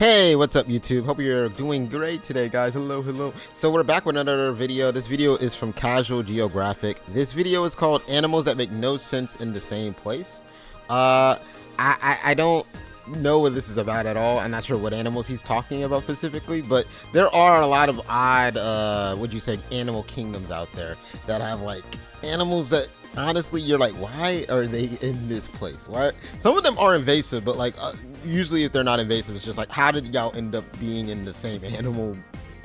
Hey, what's up YouTube? Hope you're doing great today, guys. Hello. So we're back with another video. This video is from Casual Geographic. This video is called Animals That Make No Sense in the Same Place. I don't know what this is about at all. I'm not sure what animals he's talking about specifically, but there are a lot of odd, would you say, animal kingdoms out there that have like animals that honestly you're like, why are they in this place? Why? Some of them are invasive, but like usually if they're not invasive, it's just like, how did y'all end up being in the same animal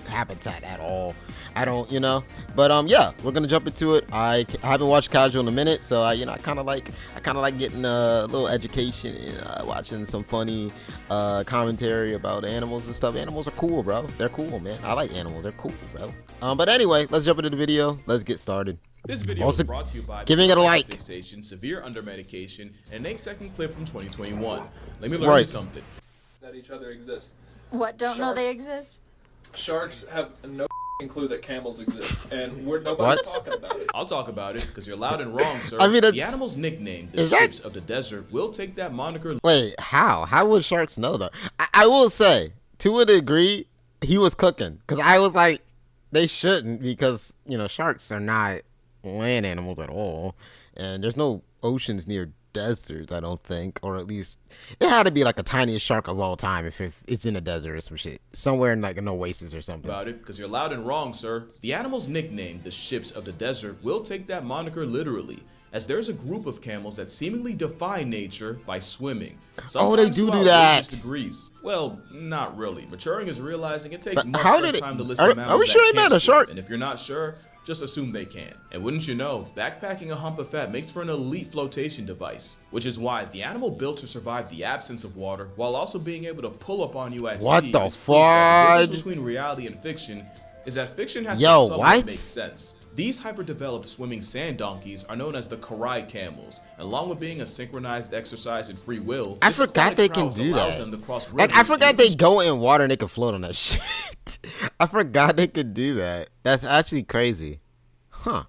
habitat at all? I don't, but yeah, we're gonna jump into it. I haven't watched Casual in a minute, so I kind of like getting a little education and watching some funny commentary about animals and stuff. Animals are cool, bro. They're cool, man. I like animals. They're cool, bro. But anyway, let's jump into the video. Let's get started. This video is brought to you by giving it a like. Fixation, severe undermedication, and an 8-second clip from 2021. Let me learn you something. That each other exist. What, don't know they exist? Sharks have no clue that camels exist, and nobody's talking about it. I'll talk about it, because you're loud and wrong, sir. I mean, the animal's nickname, the ships of the desert, will take that moniker. Wait, how? How would sharks know that? I will say, to a degree, he was cooking, because I was like, they shouldn't, because, sharks are not land animals at all, and there's no oceans near deserts, I don't think, or at least it had to be like the tiniest shark of all time if it's in a desert or some shit, somewhere in like an oasis or something. About it, because you're loud and wrong, sir. The animal's nickname, the ships of the desert, will take that moniker literally, as there's a group of camels that seemingly defy nature by swimming. Oh, they do that. Degrees. Well, not really. Maturing is realizing it takes But much how less did it, time to list the mammals are we sure they that met can't a shark? swim, and if you're not sure, just assume they can. And wouldn't you know, backpacking a hump of fat makes for an elite flotation device, which is why the animal built to survive the absence of water while also being able to pull up on you at what sea. The the fudge? difference between reality and fiction is that fiction has Yo, to somewhat what? make sense. These hyper-developed swimming sand donkeys are known as the Karai camels. Along with being a synchronized exercise in free will, I forgot they can do that. Like, I forgot they go in water and they can float on that shit. I forgot they could do that. That's actually crazy. Huh.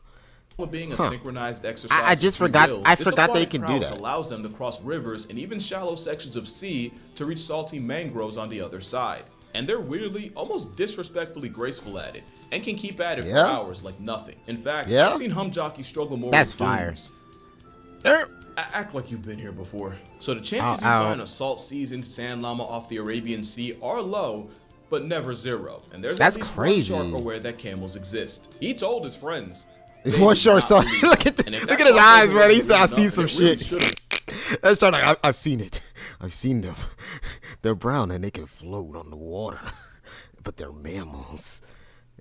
With being a synchronized exercise, I just forgot. Will, I forgot they can do that. Allows them to cross rivers and even shallow sections of sea to reach salty mangroves on the other side. And they're weirdly, almost disrespectfully graceful at it, and can keep at it for hours like nothing. In fact, I've seen hump jockeys struggle more with dunes. Act like you've been here before. So the chances you find a salt-seasoned sand llama off the Arabian Sea are low, but never zero. And there's at least one shark aware that camels exist. He told his friends. One shark saw. Look at his eyes, man. He said, "I see some shit." That's like, I've seen it. I've seen them. They're brown and they can float on the water, but they're mammals.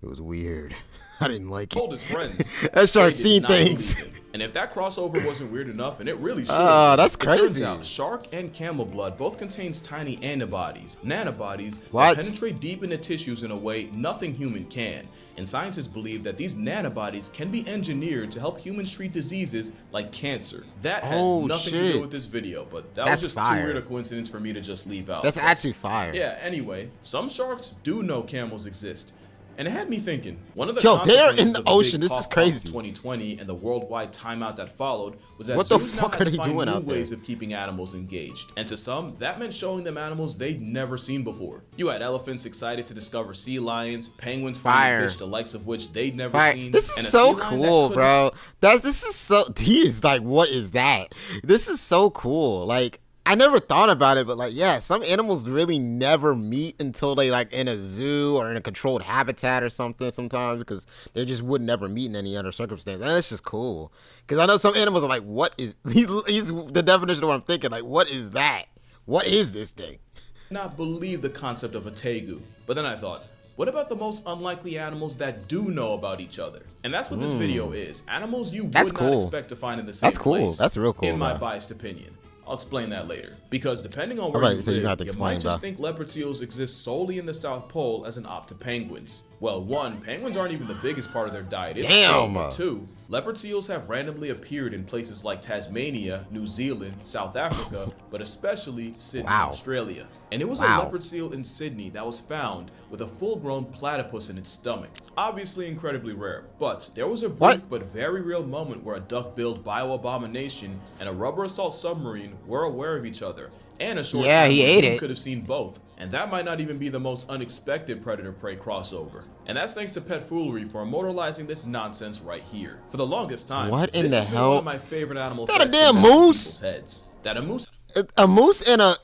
It was weird. I didn't like it. Told his friends. That shark seen things. And if that crossover wasn't weird enough, and it really should. That's crazy. It turns out shark and camel blood both contains tiny antibodies, nanobodies, that penetrate deep into tissues in a way nothing human can. And scientists believe that these nanobodies can be engineered to help humans treat diseases like cancer. That has nothing to do with this video, but that was just too weird a coincidence for me to just leave out. That's actually fire. Yeah, anyway, some sharks do know camels exist. And it had me thinking, one of the they're in the ocean. This is crazy. 2020 and the worldwide timeout that followed was that what the zoos fuck now had are they to find doing new out there? ways of keeping animals engaged. And to some, that meant showing them animals they'd never seen before. You had elephants excited to discover sea lions, penguins finding fish the likes of which they'd never seen. This is so cool, bro. This is so. He is like, what is that? This is so cool. Like, I never thought about it, but like, yeah, some animals really never meet until they like in a zoo or in a controlled habitat or something sometimes, because they just would never meet in any other circumstance. And that's just cool. Because I know some animals are like, what is, he's the definition of what I'm thinking. Like, what is that? What is this thing? Not believe the concept of a tegu. But then I thought, what about the most unlikely animals that do know about each other? And that's what this video is. Animals you would not expect to find in the same place. That's real cool. In my biased opinion. I'll explain that later. Because depending on where you live, you might just think leopard seals exist solely in the South Pole as an op to penguins. Well, one, penguins aren't even the biggest part of their diet. It's damn. Two, leopard seals have randomly appeared in places like Tasmania, New Zealand, South Africa, but especially Sydney, Australia. And it was a leopard seal in Sydney that was found with a full-grown platypus in its stomach. Obviously incredibly rare, but there was a brief but very real moment where a duck-billed bio-abomination and a rubber assault submarine were aware of each other And a short Yeah, time he ago, ate you it. could have seen both. And that might not even be the most unexpected predator-prey crossover. And that's thanks to Pet Foolery for immortalizing this nonsense right here. For the longest time, What in this the has been hell? one of my favorite animal Is that a facts to damn mess with moose? people's heads. That a moose. A moose and a,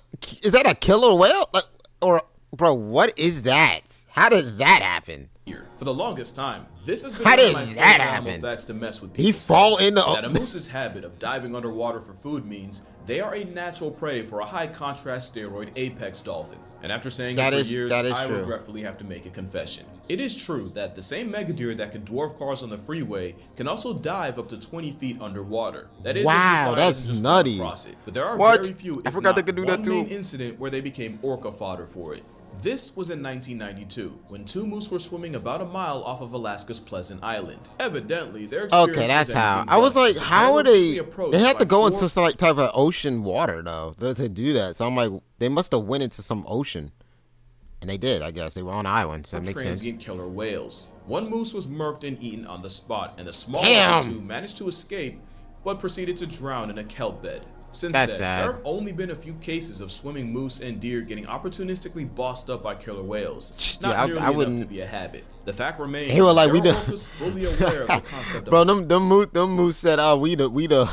is that a killer whale? Like, or, bro, what is that? How did that happen? For the longest time, this has been How one of did my favorite that animal happen? facts to mess with He people's fall heads. in the- That a moose's habit of diving underwater for food means they are a natural prey for a high-contrast steroid apex dolphin. And after saying That it is- for years, that is I true. regretfully have to make a confession. It is true that the same megadeer that can dwarf cars on the freeway can also dive up to 20 feet underwater. That is, if Wow, your side that's doesn't just nutty. run across it. But there are What? very few, I if forgot they not could do that one too. main incident where they became orca fodder for it. This was in 1992, when two moose were swimming about a mile off of Alaska's Pleasant Island. Evidently, their experience Okay, that's was how. anything I was but, like, as how are were they? approached They had to by go in four some like type of ocean water though to do that. So I'm like, they must have went into some ocean, and they did. I guess they were on an island, so it makes sense. transient killer whales. One moose was murked and eaten on the spot, and the smaller Damn. of the two managed to escape, but proceeded to drown in a kelp bed. Since That's then, sad. there have only been a few cases of swimming moose and deer getting opportunistically bossed up by killer whales. Not Yeah, I nearly enough wouldn't- to be a habit. The fact remains, They were like, we Darrell the- Oak was fully aware of the concept Bro, of them moose said, "Oh, we the we the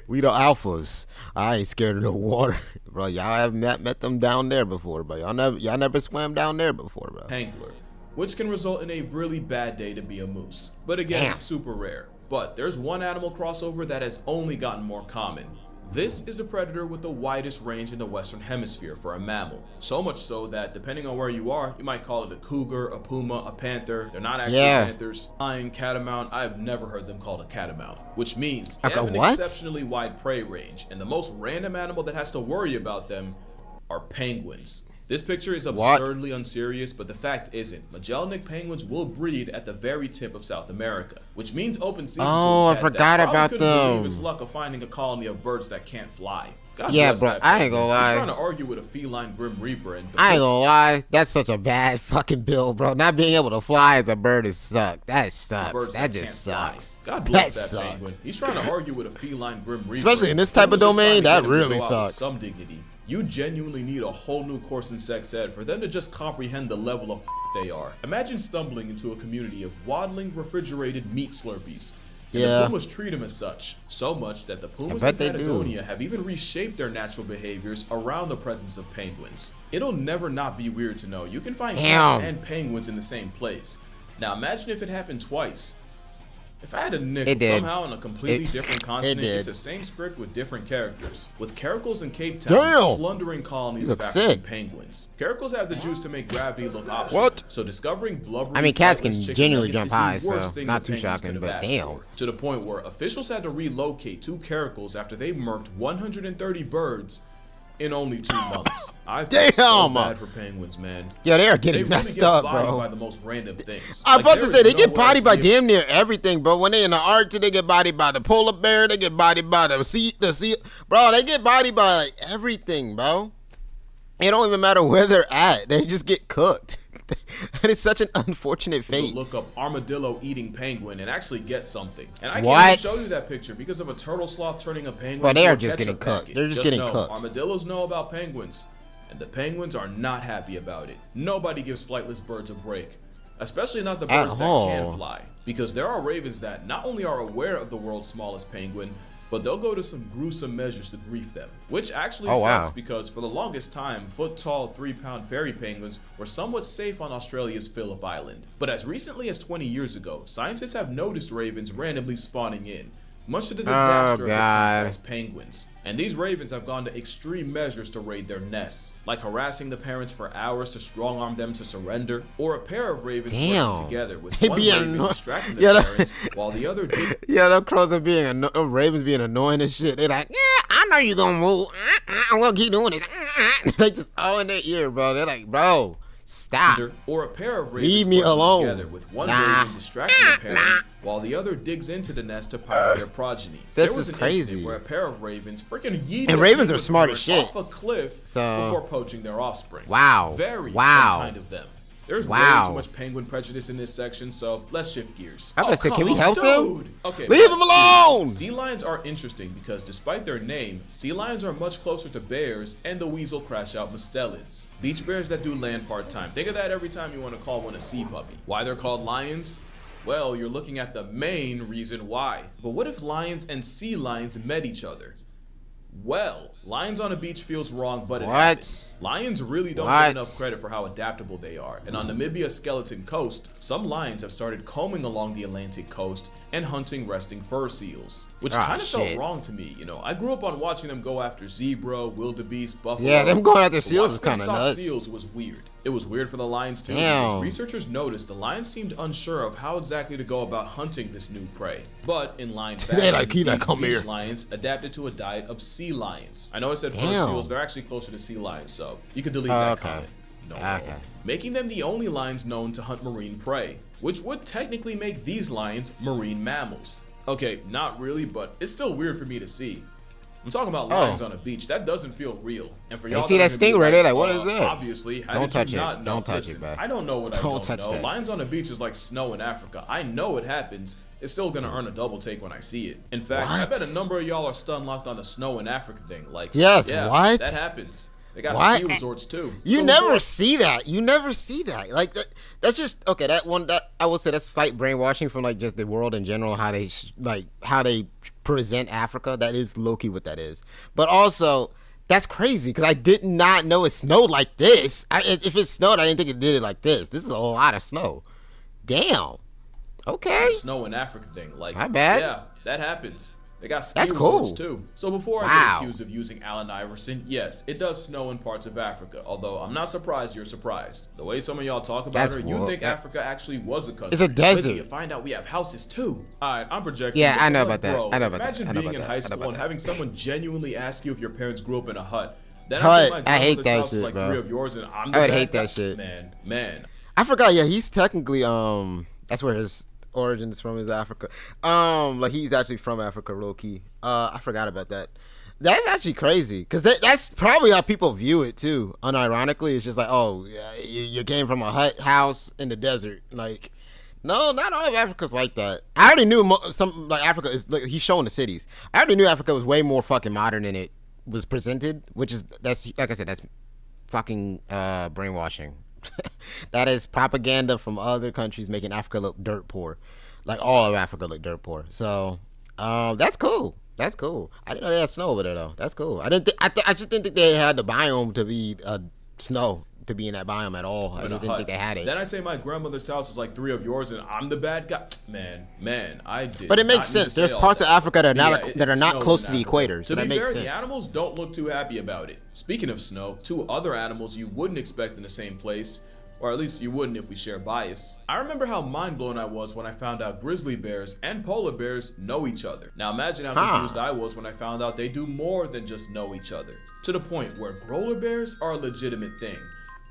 alphas. I ain't scared of the water, bro. Y'all have not met them down there before, bro. Y'all never swam down there before, bro. Tangler, which can result in a really bad day to be a moose. But again, Damn. super rare. But there's one animal crossover that has only gotten more common. This is the predator with the widest range in the Western Hemisphere for a mammal. So much so that depending on where you are, you might call it a cougar, a puma, a panther. They're not actually Yeah. panthers. Lion, catamount, I've never heard them called a catamount. Which means they Like have a an what? exceptionally wide prey range. And the most random animal that has to worry about them are penguins. This picture is What? absurdly unserious, but the fact isn't. Magellanic penguins will breed at the very tip of South America, which means open season to Oh, a I cat forgot that probably about couldn't believe them. its luck of finding a colony of birds that can't fly. God Yeah, bless bro, that I ain't penguin. gonna lie. He's trying to argue with a feline Grim Reaper, and I ain't gonna lie, that's such a bad fucking bill, bro. Not being able to fly as a bird is suck. That sucks. birds That can't just fly. sucks. God bless that, sucks. penguin. He's trying to argue with a feline Grim Reaper. Especially in this type of Penguins are domain, trying to that get him to really go out with sucks. some dignity. You genuinely need a whole new course in sex ed for them to just comprehend the level of they are. Imagine stumbling into a community of waddling refrigerated meat slurpees. And Yeah. the pumas treat them as such, so much that the pumas bet in they do. Patagonia have even reshaped their natural behaviors around the presence of penguins. It'll never not be weird to know you can find cats Damn. and penguins in the same place. Now imagine if it happened twice. If I had a nickel It did. somehow on a completely different continent, did. it's the same script with different characters. With caracals in Cape Damn. Town plundering colonies You of look African sick. penguins. Caracals have the juice to make gravity look optional. What? So discovering blubbery I mean, cats can flightless chicken genuinely nuggets jump is the high, worst so thing not the too penguins shocking, could but have asked damn. for. To the point where officials had to relocate two caracals after they murked 130 birds in only 2 months. I feel so Damn. bad for penguins, man. Yeah, they are They getting really messed get up, bodied bro. by the most random things. I'm Like, about to there say is they get nowhere bodied by else near- damn near everything, bro. When they in the Arctic, they get bodied by the polar bear. They get bodied by the sea, bro. They get bodied by like everything, bro. It don't even matter where they're at. They just get cooked. That is such an unfortunate to fate. look up armadillo eating penguin and actually get something. And I can't What? even show you that picture because of a turtle sloth turning a penguin. Bro, they into are a just getting ketchup cooked. packet. They're just getting know, cooked. Armadillos know about penguins, and the penguins are not happy about it. Nobody gives flightless birds a break, especially not the At birds that all. can fly. Because there are ravens that not only are aware of the world's smallest penguin, but they'll go to some gruesome measures to grief them. Which actually Oh, sucks wow. because for the longest time, foot-tall, 3-pound fairy penguins were somewhat safe on Australia's Phillip Island. But as recently as 20 years ago, scientists have noticed ravens randomly spawning in, much to the disaster of the God. plant-sized penguins. And these ravens have gone to extreme measures to raid their nests, like harassing the parents for hours to strong-arm them to surrender, or a pair of ravens Damn. working together with They one be raven anno- distracting the Yeah, that- parents while the other Yeah, them crows are being ravens being annoying as shit. They like, yeah, I know you gonna move. I'm gonna keep doing it. They just all in their ear, bro. They're like, bro, stop. or a pair of ravens Leave me working alone. together with one Nah. raven distracting the parents while the other digs into the nest to power their progeny. This There was is an crazy. incident where a pair of ravens freaking yeeted And a ravens are penguin smart as bird shit. off a cliff So- before poaching their offspring. Wow. Very Wow. unkind of them. There's way too much penguin prejudice in this section, so let's shift gears. I was gonna say, can we help them? Okay, leave them alone. Sea lions are interesting because despite their name, sea lions are much closer to bears and the weasel crash out mustelids. Beach bears that do land part-time. Think of that every time you want to call one a sea puppy. Why they're called lions? Well, you're looking at the main reason why. But what if lions and sea lions met each other? Well, lions on a beach feels wrong, but it happens. Lions really don't get enough credit for how adaptable they are. And on Namibia's Skeleton Coast, some lions have started combing along the Atlantic coast and hunting resting fur seals, which kind of felt wrong to me. You know, I grew up on watching them go after zebra, wildebeest, buffalo. Yeah, them going after seals is kind of nuts. Seals was weird. It was weird for the lions too, because researchers noticed the lions seemed unsure of how exactly to go about hunting this new prey. But in lion fashion, beach lions adapted to a diet of sea lions. I know I said fur seals, they're actually closer to sea lions, so you can delete that comment. No. Making them the only lions known to hunt marine prey, which would technically make these lions marine mammals. Okay, not really, but it's still weird for me to see. I'm talking about lions on a beach. That doesn't feel real. And for y'all, see that stingray? They're like, what is that? Obviously, don't touch it. Don't touch it, man. I don't know what I don't know. Lions on a beach is like snow in Africa. I know it happens. It's still gonna earn a double take when I see it. In fact, I bet a number of y'all are stun locked on the snow in Africa thing. Like, yes, that happens. They got ski resorts too. You never see that. You never see that. Like that's just okay. That one, that I would say that's slight brainwashing from like just the world in general. How they present Africa. That is low-key what that is. But also, that's crazy because I did not know it snowed like this. If it snowed, I didn't think it did it like this. This is a lot of snow. Damn. Okay. Snow in Africa thing. Like, my bad. Yeah, that happens. They got ski resorts too. So before I get accused of using Allen Iverson, yes, it does snow in parts of Africa. Although I'm not surprised you're surprised. The way some of y'all talk about her, you'd think Africa actually was a country. It's a desert. Lizzie, you find out we have houses too. Alright, I'm projecting. Yeah, I know about that. Bro, I know about imagine that. being in high school and having someone genuinely ask you if your parents grew up in a hut. Then I hate that shit, like bro. 3 of yours and I'm the I would hate that shit. Man. I forgot. Yeah, he's technically that's where his origins from is Africa. Like he's actually from Africa, low key. I forgot about that. That's actually crazy because that's probably how people view it too. Unironically, it's just like, oh, you came from a hut house in the desert. Like, no, not all of Africa's like that. I already knew some like Africa is. Like, he's showing the cities. I already knew Africa was way more fucking modern than it was presented, that's like I said, that's fucking brainwashing. That is propaganda from other countries making Africa look dirt poor, like all of Africa look dirt poor. So that's cool. That's cool. I didn't know they had snow over there though. That's cool. I just didn't think they had the biome to be snow to be in that biome at all. I just didn't think they had it. Then I say my grandmother's house is like 3 of yours and I'm the bad guy. Man, I did. But it makes sense. There's parts of Africa that are not close to the equator, so that makes sense. The animals don't look too happy about it. Speaking of snow, 2 other animals you wouldn't expect in the same place, or at least you wouldn't if we share bias. I remember how mind-blown I was when I found out grizzly bears and polar bears know each other. Now imagine how confused I was when I found out they do more than just know each other. To the point where growler bears are a legitimate thing.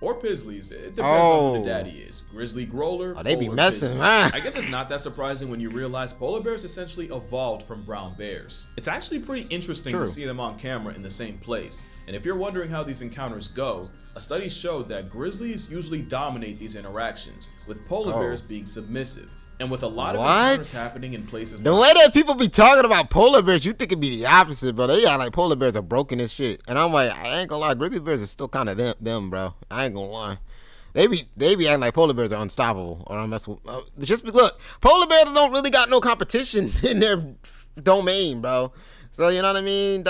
Or Pizzlies, it depends on who the daddy is. Grizzly growler, they be messing, man. I guess it's not that surprising when you realize polar bears essentially evolved from brown bears. It's actually pretty interesting to see them on camera in the same place. And if you're wondering how these encounters go, a study showed that grizzlies usually dominate these interactions, with polar bears being submissive. And with a lot of encounters happening in places the way that people be talking about polar bears, you think it'd be the opposite, bro. They got like polar bears are broken as shit. And I'm like, I ain't gonna lie, grizzly bears are still kind of them, bro. I ain't gonna lie. They be acting like polar bears are unstoppable. Or I'm messing with, look, polar bears don't really got no competition in their domain, bro. So you know what I mean?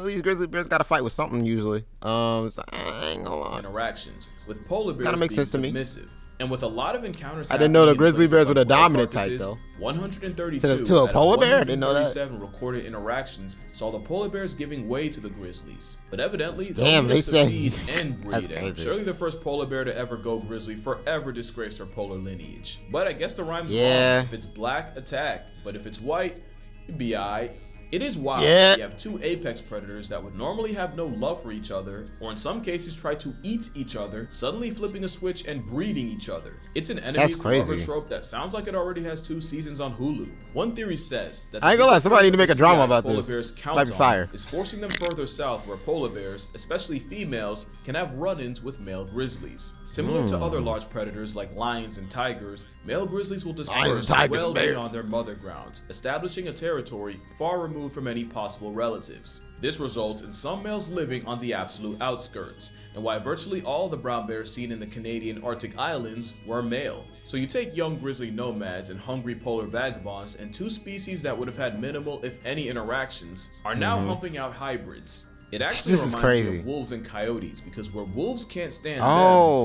These grizzly bears got to fight with something usually. So I ain't gonna lie. Interactions with polar bears kind of makes sense to me. Submissive. And with a lot of encounters, I didn't know the grizzly bears were the dominant type though. 132 to a polar bear, I didn't know that. Recorded interactions saw the polar bears giving way to the grizzlies, but evidently they say feed and breed. And surely the first polar bear to ever go grizzly forever disgraced her polar lineage. But I guess the rhyme's wrong. If it's black, attack. But if it's white, you'd be alright. It is wild. Yeah. You have two apex predators that would normally have no love for each other, or in some cases try to eat each other, suddenly flipping a switch and breeding each other. It's an enemies to lovers trope that sounds like it already has 2 seasons on Hulu. One theory says that I ain't gonna lie, somebody need to make a drama about polar this. bears count Might be fire. on is forcing them further south, where polar bears, especially females, can have run-ins with male grizzlies. Similar to other large predators like lions and tigers, male grizzlies will disperse well beyond their mother grounds, establishing a territory far removed from any possible relatives. This results in some males living on the absolute outskirts, and why virtually all the brown bears seen in the Canadian Arctic islands were male. So you take young grizzly nomads and hungry polar vagabonds, and 2 species that would have had minimal, if any, interactions are now humping out hybrids. It actually reminds me of wolves and coyotes, because where wolves can't stand them,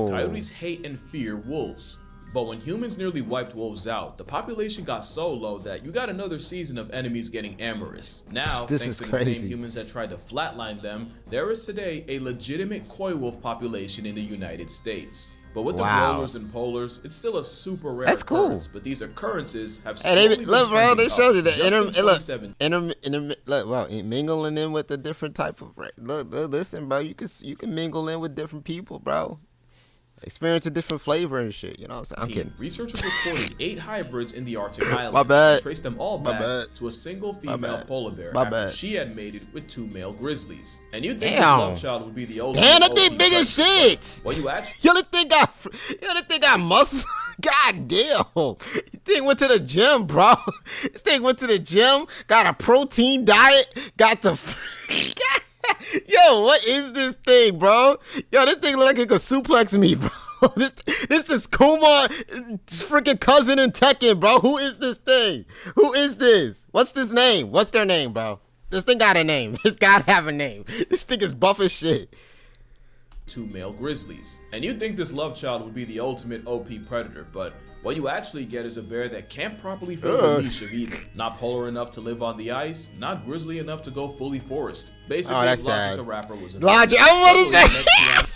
coyotes hate and fear wolves. But when humans nearly wiped wolves out, the population got so low that you got another season of enemies getting amorous. Now, thanks to the same humans that tried to flatline them, there is today a legitimate coy wolf population in the United States. But with the growlers and polars, it's still a super rare occurrence, but these occurrences have slowly been trending they showed you the mingling in with a different type of listen, bro, you can mingle in with different people, bro. Experience a different flavor and shit, you know what I'm saying? I'm kidding. Researchers recorded 8 hybrids in the Arctic islands. My bad. And traced them all back to a single female polar bear after she had mated with 2 male grizzlies. And you'd think this love child would be the oldest. Damn, that thing big as shit. Well, you actually. Yo, that thing got muscle. God damn. This thing went to the gym, bro. This thing went to the gym, got a protein diet, got the. Yo, what is this thing, bro? Yo, this thing look like it could suplex me, bro. This is Kuma, freaking cousin in Tekken, bro. Who is this thing? Who is this? What's this name? What's their name, bro? This thing got a name. It's gotta have a name. This thing is buff as shit. 2 male grizzlies. And you'd think this love child would be the ultimate OP predator, but what you actually get is a bear that can't properly fill the niche of either. Not polar enough to live on the ice, not grizzly enough to go fully forest. Basically, Logic the Rapper was Logic, what is that?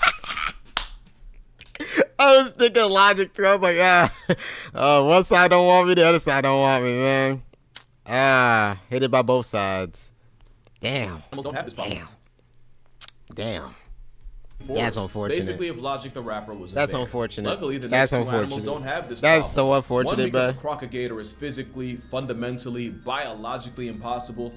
I was thinking Logic too. I was like, one side don't want me, the other side don't want me, man. Hit it by both sides. Damn. Animals don't have this problem. Damn. That's unfortunate. Basically, if Logic the Rapper was a That's bear. Unfortunate. Luckily, the next 2 animals don't have this problem. That's so unfortunate, One, because a crocodile is physically, fundamentally, biologically impossible.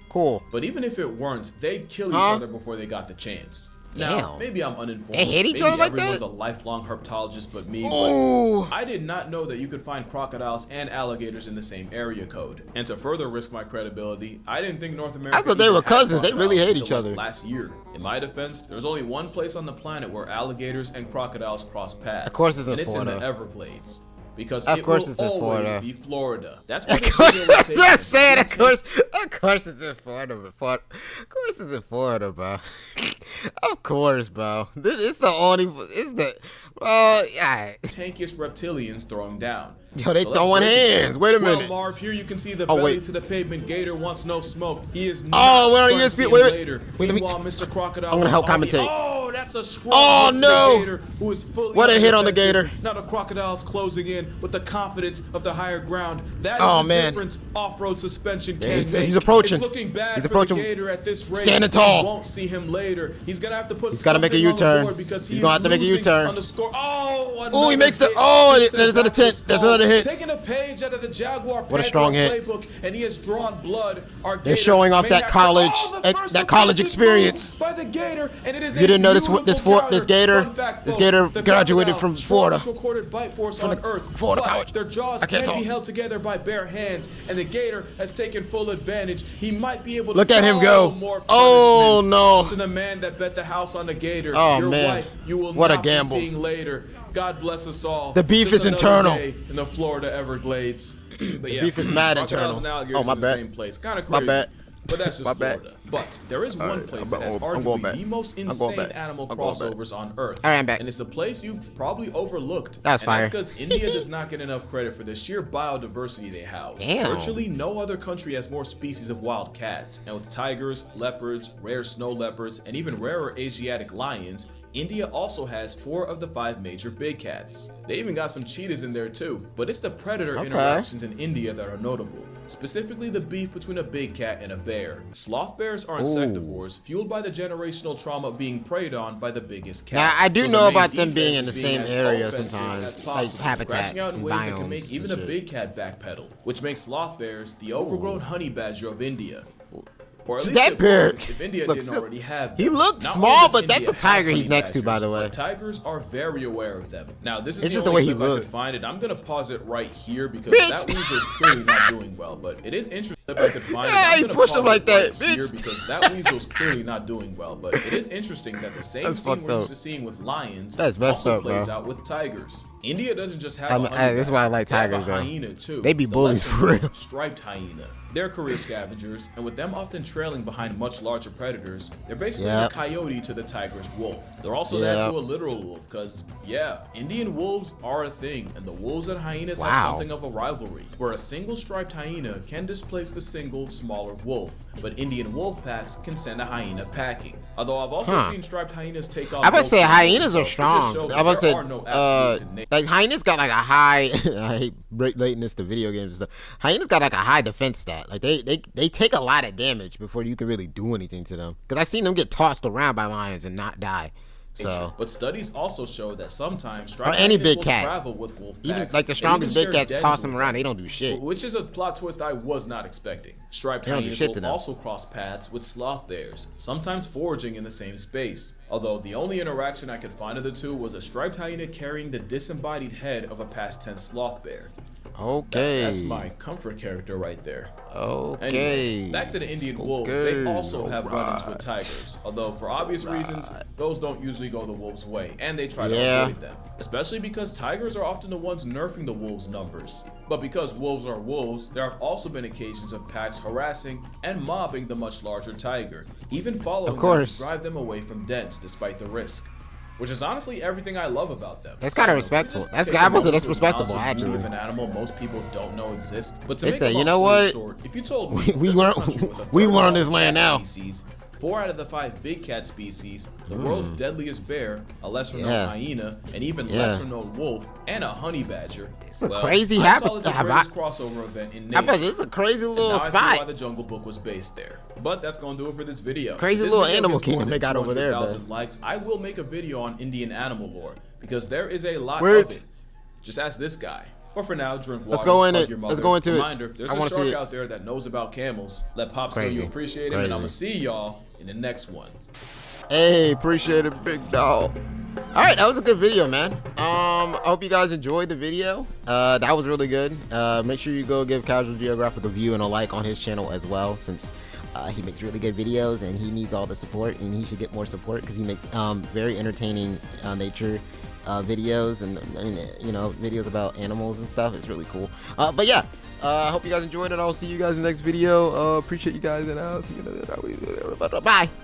Cool. But even if it weren't, they'd kill each other before they got the chance. Now, maybe I'm uninformed. They hate each other like that? Everyone's a lifelong herpetologist but me, but I did not know that you could find crocodiles and alligators in the same area code. And to further risk my credibility, I didn't think North America. I thought they were cousins. They really hate each other. Last year. In my defense, there's only one place on the planet where alligators and crocodiles cross paths. Of course it's in Florida. Florida. And it's in the Everglades. Because of course it will always be Florida. That's what that's what I'm saying. Of course it's in Florida. Of course it's in Florida, bro. Of course, bro. It's the only. It's the. Yeah. Tankiest reptilians throwing down. Yo, they throwing hands. Wait a minute. Well, Marv, here you can see the belly to the pavement gator wants no smoke. He is not. Oh, wait, Meanwhile, Mr. Crocodile. I'm gonna help commentate. Oh, that's a strong hit to the gator who is fully. What a hit on the gator. Now the crocodile's closing in with the confidence of the higher ground. That is the difference off-road suspension can make. He's approaching. It's looking bad for the gator at this rate. Standing tall. We won't see him later. He's gonna have to put. He's gotta make a U-turn. He's gonna have to make a U-turn. Oh, he makes the. Oh, there's another hit. There's another hit. Taking a page out of the Jaguar what a strong hit. Playbook, and he has drawn blood. They're showing off that college experience. By the gator, and it is you didn't know this gator graduated from Florida. Recorded bite force on Earth. Florida College. Their jaws can't be held together by bare hands, and the gator has taken full advantage. He might be able to look at him go. Oh no! To the man that bet the house on the gator. Oh your man! Wife, you will what not a gamble. Be seeing later. God bless us all. The beef is internal in the Florida Everglades. But yeah, the beef is mad internal. Oh my bad. Same place. Kind of crazy. My bad. But that's just Florida. But there is one place that has arguably the most insane animal crossovers on Earth. All right, I'm back. And it's a place you've probably overlooked. That's fire. That's because India does not get enough credit for the sheer biodiversity they house. Damn. Virtually no other country has more species of wild cats. And with tigers, leopards, rare snow leopards, and even rarer Asiatic lions, India also has 4 of the 5 major big cats. They even got some cheetahs in there too, but it's the predator interactions in India that are notable. Specifically the beef between a big cat and a bear. Sloth bears are insectivores fueled by the generational trauma of being preyed on by the biggest cat. Now, I do know about them being in the same area sometimes, like habitat crashing out in ways that can biomes make even and a shit. big cat backpedal, which makes sloth bears the overgrown honey badger of India. Or at least That bear if India looks didn't already have them. He looked Not small, only does but that's India the tiger have he's honey next to, by the way. but tigers are very aware of them. Now, this is It's the just the only way he clip I could looked. find it. I'm gonna pause it right here because Bitch. that weasel's clearly not doing well. But it is interesting if I could find Yeah, it. I'm he gonna pushed him pause like it that, right here bitch. because that weasel's clearly not doing well. But it is interesting that the same That's scene fucked we're used up. to seeing with lions That's messed also up, plays bro. out with tigers. India doesn't just have I'm- a honey that's why I badger, like they have tigers, a though. hyena too. They be The bullies lesser for known real. striped hyena. They're career scavengers, and with them often trailing behind much larger predators, they're basically Yep. the coyote to the tiger's wolf. They're also Yep. that to a literal wolf, because, yeah, Indian wolves are a thing, and the wolves and hyenas have Wow. something of a rivalry, where a single striped hyena can displace the single, smaller wolf, but Indian wolf packs can send a hyena packing. Although I've also seen striped hyenas take on I about to both say wolves, hyenas so are it just strong. shows I that about to there say, are no absolutes in nature. like hyenas got like a high. I hate relating this to video games and stuff. Hyenas got like a high defense stat. Like they take a lot of damage before you can really do anything to them. Because I've seen them get tossed around by lions and not die. So But studies also show that sometimes striped any hyenas big will cat. travel with wolf even packs like the and strongest even big share cats dens toss them with around. They don't do shit. which is a plot twist I was not expecting. Striped They don't do hyenas shit to will them. also cross paths with sloth bears, sometimes foraging in the same space. Although the only interaction I could find of the two was a striped hyena carrying the disembodied head of a past tense sloth bear. Okay. That's my comfort character right there. Okay. Anyway, back to the Indian wolves, they also have run-ins with tigers, although for obvious reasons, those don't usually go the wolves' way, and they try to avoid them. Especially because tigers are often the ones nerfing the wolves' numbers. But because wolves are wolves, there have also been occasions of packs harassing and mobbing the much larger tiger, even following them to drive them away from dens despite the risk. Which is honestly everything I love about them. That's kind of respectful. That's respectable actually. Of an animal most people don't know exists. But to They make say, a long you know story what? short, if you told me We there's a weren't- country with a we third weren't on this cat land now. species, 4 out of the 5 big cat species, the world's deadliest bear, a lesser known hyena, an even lesser known wolf, and a honey badger. It's a crazy I call it the habitat. greatest crossover event in nature. It's a crazy little Now I see why spot. the Jungle Book was based there. But that's gonna do it for this video. Crazy If this little video animal gets more kingdom than they got over there, 200,000 likes, I will make a video on Indian animal lore because there is a lot Word. of it. Just ask this guy. But for now, drink water. Let's go in hug it. your Let's mother. go into it. Reminder, there's I a wanna see shark it. out there that knows about camels. Let Pops know Crazy. you appreciate him, and I'm gonna see y'all in the next one. Hey, appreciate it, big dog. All right, that was a good video, man. I hope you guys enjoyed the video. That was really good. Make sure you go give Casual Geographic a view and a like on his channel as well, since he makes really good videos and he needs all the support, and he should get more support because he makes very entertaining nature videos and you know, videos about animals and stuff. It's really cool. But yeah, I hope you guys enjoyed it. I'll see you guys in the next video. Appreciate you guys, and I'll see you later. Bye.